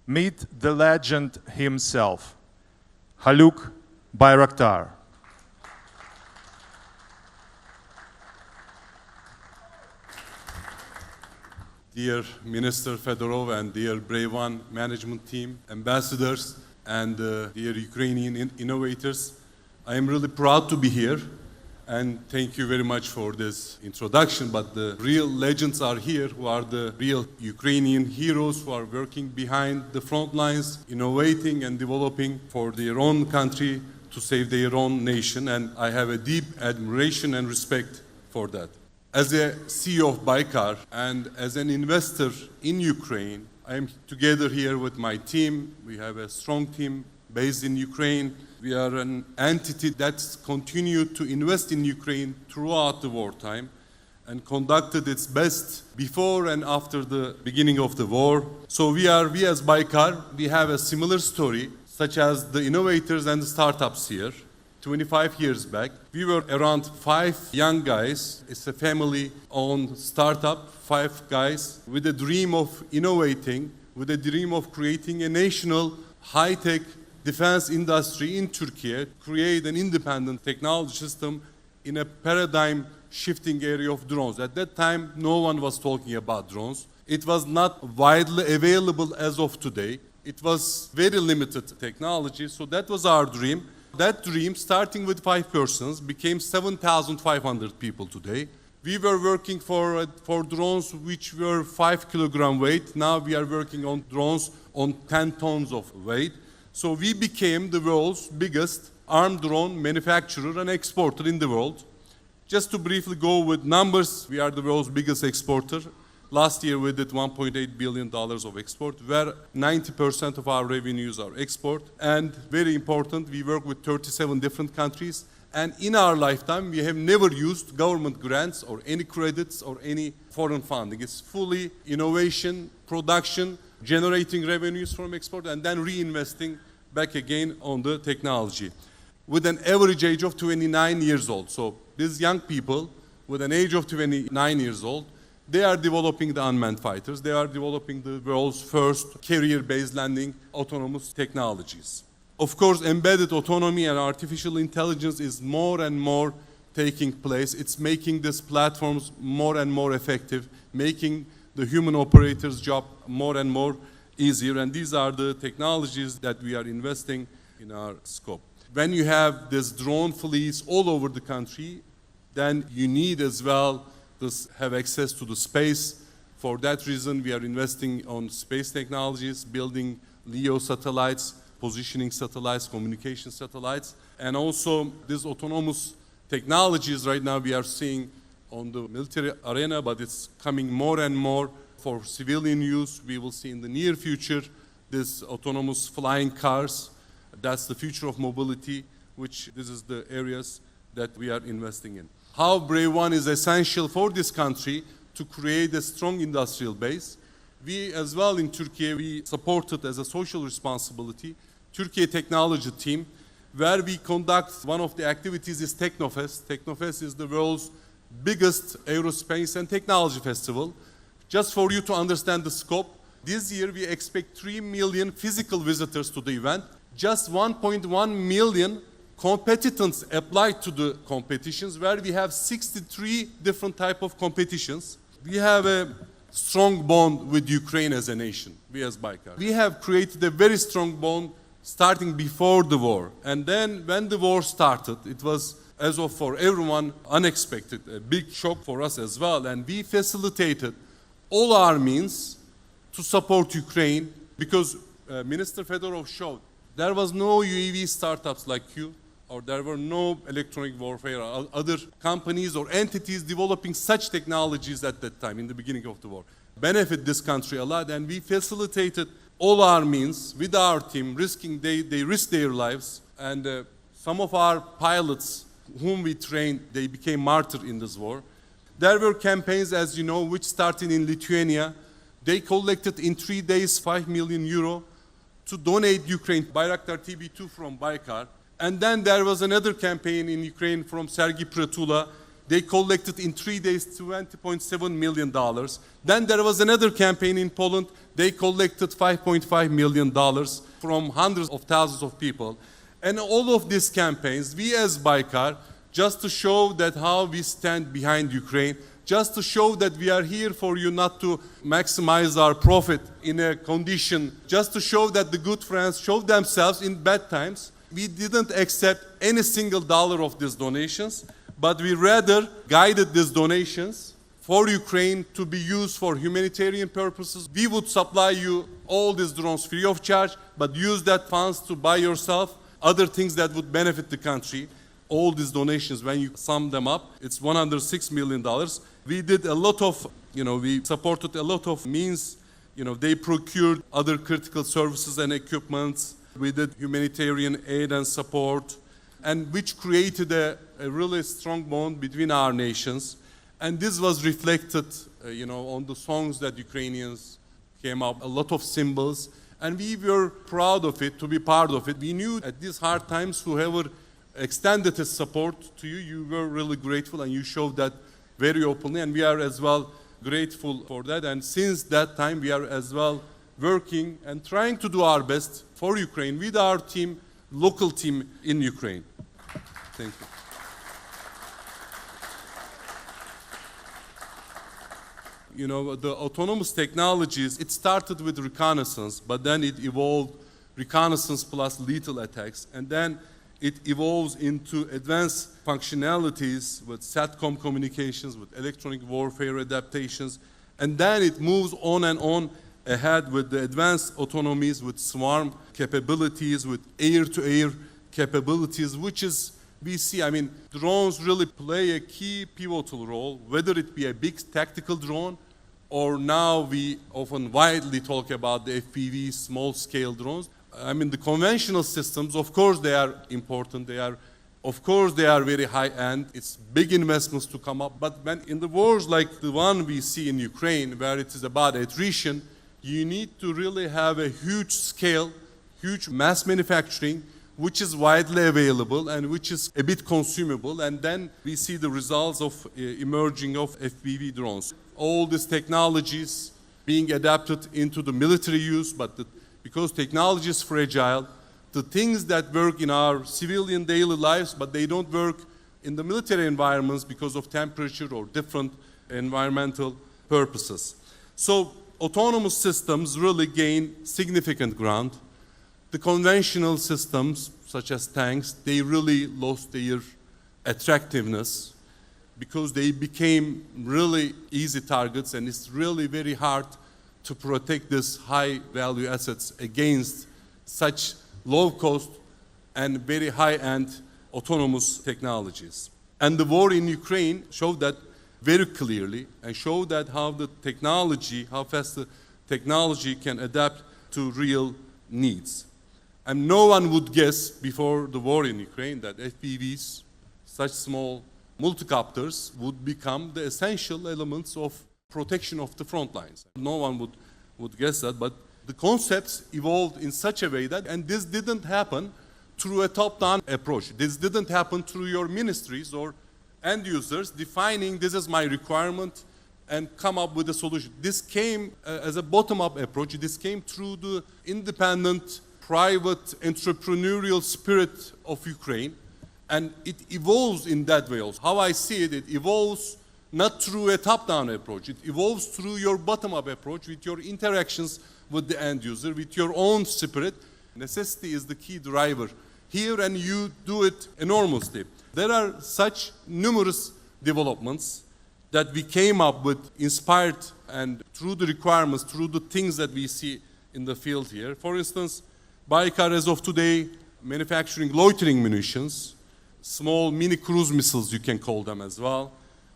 Meet the legend himself, Haluk Bayraktar. Dear Minister Fedorov and dear Brave One management team, ambassadors, and dear Ukrainian innovators, I am really proud to be here. And thank you very much for this introduction, but the real legends are here, who are the real Ukrainian heroes who are working behind the front lines, innovating and developing for their own country to save their own nation. And I have a deep admiration and respect for that. As a CEO of Baykar and as an investor in Ukraine, I am together here with my team. We have a strong team based in Ukraine. We are an entity that's continued to invest in Ukraine throughout the wartime and conducted its best before and after the beginning of the war. So we as Baykar, we have a similar story, such as the innovators and the startups here. 25 years back, we were around 5 young guys. It's a family-owned startup, 5 guys with a dream of innovating, with a dream of creating a national high-tech defense industry in Turkey, create an independent technology system in a paradigm-shifting area of drones. At that time, no one was talking about drones. It was not widely available as of today. It was very limited technology, so that was our dream. That dream, starting with 5 persons, became 7,500 people today. We were working for drones which were 5 kilogram weight. Now we are working on drones on 10 tons of weight. So we became the world's biggest armed drone manufacturer and exporter in the world. Just to briefly go with numbers, we are the world's biggest exporter. Last year we did $1.8 billion of export, where 90% of our revenues are export. And very important, we work with 37 different countries. And in our lifetime, we have never used government grants or any credits or any foreign funding. It's fully innovation, production, generating revenues from export, and then reinvesting back again on the technology. With an average age of 29 years old. So these young people with an age of 29 years old, they are developing the unmanned fighters. They are developing the world's first carrier-based landing autonomous technologies. Of course, embedded autonomy and artificial intelligence is more and more taking place. It's making these platforms more and more effective, making the human operator's job more and more easier. And these are the technologies that we are investing in our scope. When you have these drone fleets all over the country, then you need as well to have access to the space. For that reason, we are investing on space technologies, building LEO satellites, positioning satellites, communication satellites, and also these autonomous technologies right now we are seeing on the military arena, but it's coming more and more for civilian use. We will see in the near future these autonomous flying cars. That's the future of mobility, which this is the areas that we are investing in. How Brave One is essential for this country to create a strong industrial base. We as well in Turkey, we supported as a social responsibility Turkey Technology Team, where we conduct one of the activities is Teknofest. Teknofest is the world's biggest aerospace and technology festival. Just for you to understand the scope, this year we expect 3 million physical visitors to the event. Just 1.1 million competitors applied to the competitions, where we have 63 different types of competitions. We have a strong bond with Ukraine as a nation, we as Baykar. We have created a very strong bond starting before the war. And then when the war started, it was, as of for everyone, unexpected, a big shock for us as well. And we facilitated all our means to support Ukraine because Minister Fedorov showed there was no UAV startups like you, or there were no electronic warfare or other companies or entities developing such technologies at that time in the beginning of the war. Benefit this country a lot, and we facilitated all our means with our team, they risked their lives, and some of our pilots whom we trained, they became martyrs in this war. There were campaigns, as you know, which started in Lithuania. They collected in 3 days 5 million euro to donate Ukraine Bayraktar TB2 from Baykar. And then there was another campaign in Ukraine from Sergei Pratula. They collected in 3 days $20.7 million. Then there was another campaign in Poland. They collected $5.5 million from hundreds of thousands of people. And all of these campaigns, we as Baykar, just to show that how we stand behind Ukraine, just to show that we are here for you, not to maximize our profit in a condition, just to show that the good friends show themselves in bad times. We didn't accept any single dollar of these donations, but we rather guided these donations for Ukraine to be used for humanitarian purposes. We would supply you all these drones free of charge, but use that funds to buy yourself other things that would benefit the country. All these donations, when you sum them up, it's $106 million. We did a lot of, we supported a lot of means. They procured other critical services and equipments. We did humanitarian aid and support, and which created a really strong bond between our nations. And this was reflected, on the songs that Ukrainians came up, a lot of symbols. And we were proud of it, to be part of it. We knew at these hard times, whoever extended his support to you, you were really grateful, and you showed that very openly. And we are as well grateful for that. And since that time, we are as well working and trying to do our best for Ukraine with our team, local team in Ukraine. Thank you. The autonomous technologies, it started with reconnaissance, but then it evolved reconnaissance plus lethal attacks, and then it evolves into advanced functionalities with SATCOM communications, with electronic warfare adaptations, and then it moves on and on ahead with the advanced autonomies, with swarm capabilities, with air-to-air capabilities, which is, we see, drones really play a key pivotal role, whether it be a big tactical drone, or now we often widely talk about the FPVs, small-scale drones. The conventional systems, of course, they are important. Of course, they are very high-end. It's big investments to come up. But when in the wars like the one we see in Ukraine, where it is about attrition, you need to really have a huge scale, huge mass manufacturing, which is widely available and which is a bit consumable. And then we see the results of emerging of FPV drones. All these technologies being adapted into the military use, but because technology is fragile, the things that work in our civilian daily lives, but they don't work in the military environments because of temperature or different environmental purposes. So autonomous systems really gain significant ground. The conventional systems, such as tanks, they really lost their attractiveness because they became really easy targets, and it's really very hard to protect these high-value assets against such low-cost and very high-end autonomous technologies. And the war in Ukraine showed that very clearly, and showed that how fast the technology can adapt to real needs. And no one would guess before the war in Ukraine that FPVs, such small multicopters, would become the essential elements of protection of the front lines. No one would guess that, but the concepts evolved in such a way that, and this didn't happen through a top-down approach. This didn't happen through your ministries or end users defining this is my requirement and come up with a solution. This came as a bottom-up approach. This came through the independent, private, entrepreneurial spirit of Ukraine, and it evolves in that way also. How I see it, it evolves not through a top-down approach. It evolves through your bottom-up approach with your interactions with the end user, with your own spirit. Necessity is the key driver here, and you do it enormously. There are such numerous developments that we came up with, inspired and through the requirements, through the things that we see in the field here. For instance, Baykar as of today manufacturing loitering munitions, small mini cruise missiles you can call them as well,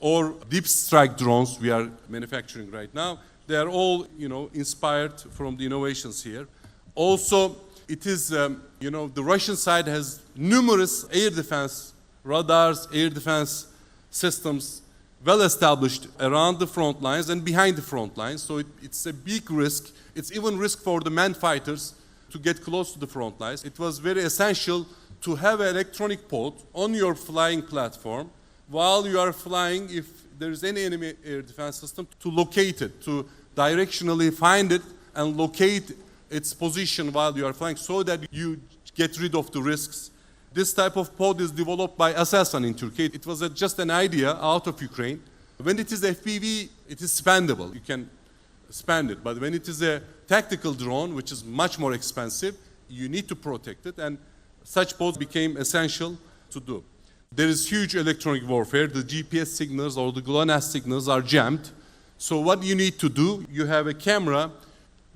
or deep strike drones we are manufacturing right now. They are all, inspired from the innovations here. Also, it is, the Russian side has numerous air defense radars, air defense systems well established around the front lines and behind the front lines. So it's a big risk. It's even risk for the man fighters to get close to the front lines. It was very essential to have an electronic pod on your flying platform while you are flying, if there is any enemy air defense system, to locate it, to directionally find it and locate its position while you are flying so that you get rid of the risks. This type of pod is developed by Aselsan in Turkey. It was just an idea out of Ukraine. When it is FPV, it is spendable. You can spend it. But when it is a tactical drone, which is much more expensive, you need to protect it. And such pods became essential to do. There is huge electronic warfare. The GPS signals or the GLONASS signals are jammed. So what you need to do, you have a camera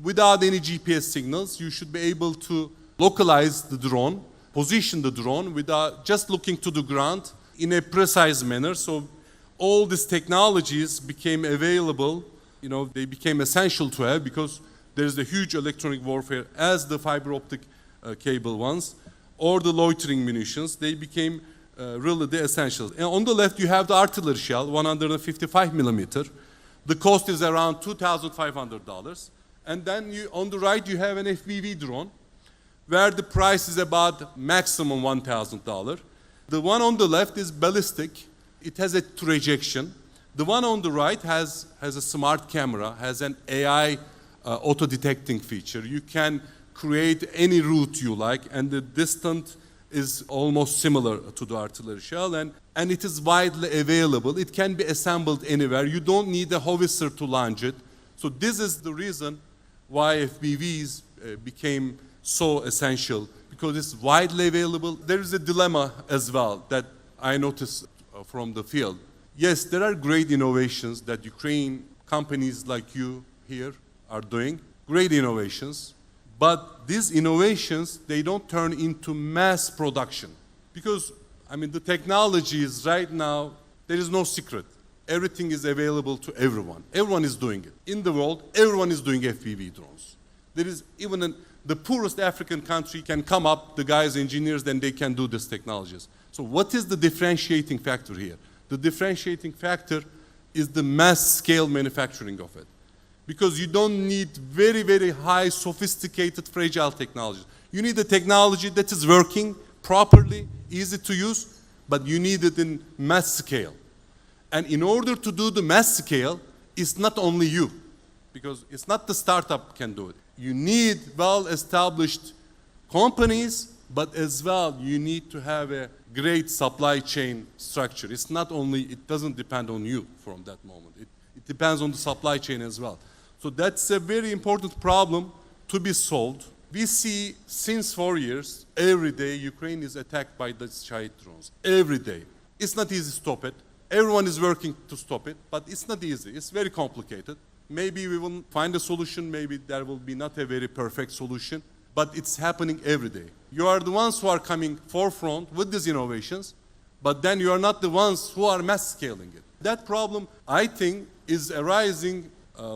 without any GPS signals. You should be able to localize the drone, position the drone without just looking to the ground in a precise manner. So all these technologies became available. They became essential to have because there's a huge electronic warfare as the fiber optic cable ones or the loitering munitions. They became really the essentials. And on the left, you have the artillery shell, 155 millimeter. The cost is around $2,500. And then on the right, you have an FPV drone, where the price is about maximum $1,000. The one on the left is ballistic. It has a trajectory. The one on the right has a smart camera, has an AI auto-detecting feature. You can create any route you like, and the distance is almost similar to the artillery shell, and it is widely available. It can be assembled anywhere. You don't need a howitzer to launch it. So this is the reason why FPVs became so essential, because it's widely available. There is a dilemma as well that I noticed from the field. Yes, there are great innovations that Ukraine companies like you here are doing, great innovations, but these innovations, they don't turn into mass production. Because, the technology is right now, there is no secret. Everything is available to everyone. Everyone is doing it. In the world, everyone is doing FPV drones. There is even the poorest African country can come up, the guys, engineers, then they can do these technologies. So what is the differentiating factor here? The differentiating factor is the mass scale manufacturing of it. Because you don't need very, very high, sophisticated, fragile technologies. You need a technology that is working properly, easy to use, but you need it in mass scale. And in order to do the mass scale, it's not only you, because it's not the startup can do it. You need well-established companies, but as well, you need to have a great supply chain structure. It's not only, it doesn't depend on you from that moment. It depends on the supply chain as well. So that's a very important problem to be solved. We see since 4 years, every day, Ukraine is attacked by the Shahid drones. Every day. It's not easy to stop it. Everyone is working to stop it, but it's not easy. It's very complicated. Maybe we will find a solution. Maybe there will be not a very perfect solution, but it's happening every day. You are the ones who are coming forefront with these innovations, but then you are not the ones who are mass scaling it. That problem, I think, is arising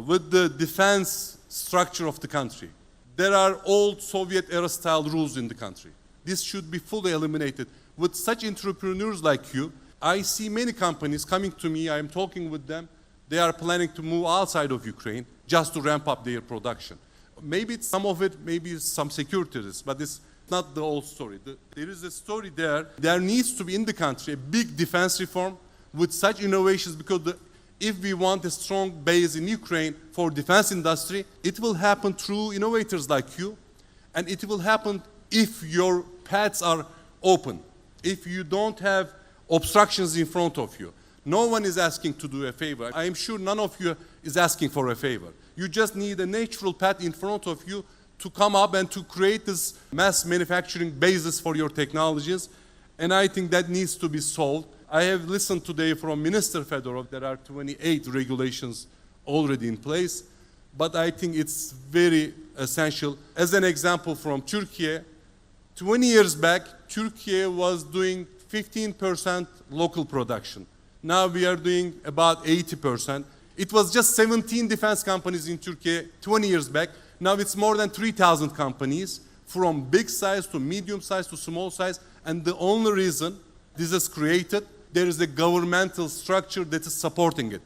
with the defense structure of the country. There are old Soviet-era style rules in the country. This should be fully eliminated. With such entrepreneurs like you, I see many companies coming to me, I'm talking with them, they are planning to move outside of Ukraine just to ramp up their production. Maybe some of it, maybe some security risk, but it's not the whole story. There is a story there. There needs to be in the country a big defense reform with such innovations, because if we want a strong base in Ukraine for defense industry, it will happen through innovators like you, and it will happen if your paths are open, if you don't have obstructions in front of you. No one is asking to do a favor. I am sure none of you is asking for a favor. You just need a natural path in front of you to come up and to create this mass manufacturing basis for your technologies. And I think that needs to be solved. I have listened today from Minister Fedorov, there are 28 regulations already in place, but I think it's very essential. As an example from Turkey, 20 years back, Turkey was doing 15% local production. Now we are doing about 80%. It was just 17 defense companies in Turkey 20 years back. Now it's more than 3,000 companies, from big size to medium size to small size. And the only reason this is created, there is a governmental structure that is supporting it.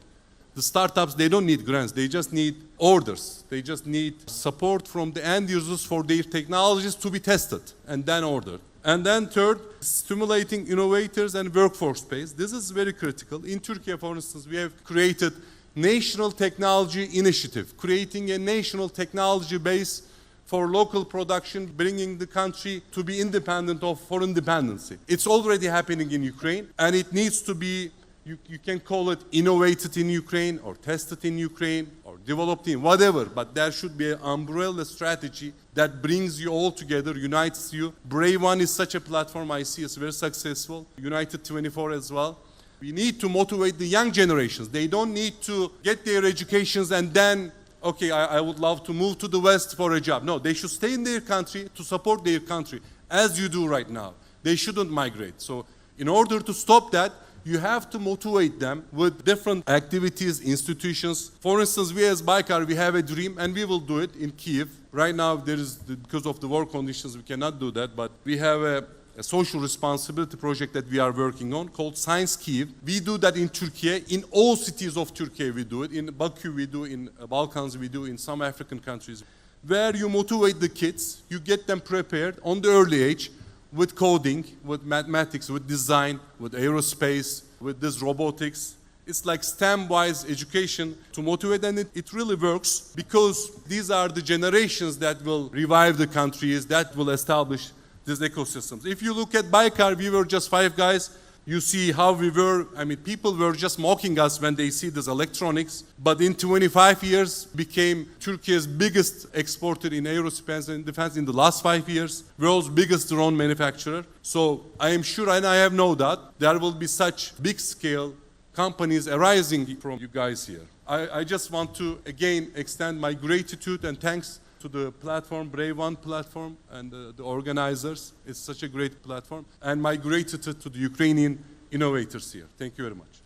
The startups, they don't need grants, they just need orders. They just need support from the end users for their technologies to be tested and then ordered. And then third, stimulating innovators and workforce space. This is very critical. In Turkey, for instance, we have created National Technology Initiative, creating a national technology base for local production, bringing the country to be independent of foreign dependency. It's already happening in Ukraine, and it needs to be, you can call it innovated in Ukraine, or tested in Ukraine, or developed in whatever, but there should be an umbrella strategy that brings you all together, unites you. Brave One is such a platform I see is very successful. United 24 as well. We need to motivate the young generations. They don't need to get their educations and then, okay, I would love to move to the West for a job. No, they should stay in their country to support their country, as you do right now. They shouldn't migrate. So in order to stop that, you have to motivate them with different activities, institutions. For instance, we as Baykar, we have a dream, and we will do it in Kyiv. Right now, because of the war conditions, we cannot do that, but we have a social responsibility project that we are working on called Science Kyiv. We do that in Turkey. In all cities of Turkey, we do it. In Baku, we do. In Balkans, we do. In some African countries. Where you motivate the kids, you get them prepared on the early age with coding, with mathematics, with design, with aerospace, with this robotics. It's like STEM-wise education to motivate, and it really works because these are the generations that will revive the countries, that will establish these ecosystems. If you look at Baykar, we were just 5 guys. You see how we were, people were just mocking us when they see this electronics. But in 25 years, became Turkey's biggest exporter in aerospace and defense in the last 5 years, world's biggest drone manufacturer. So I am sure, and I have no doubt, there will be such big scale companies arising from you guys here. I just want to, again, extend my gratitude and thanks to the platform, Brave One platform, and the organizers. It's such a great platform. And my gratitude to the Ukrainian innovators here. Thank you very much.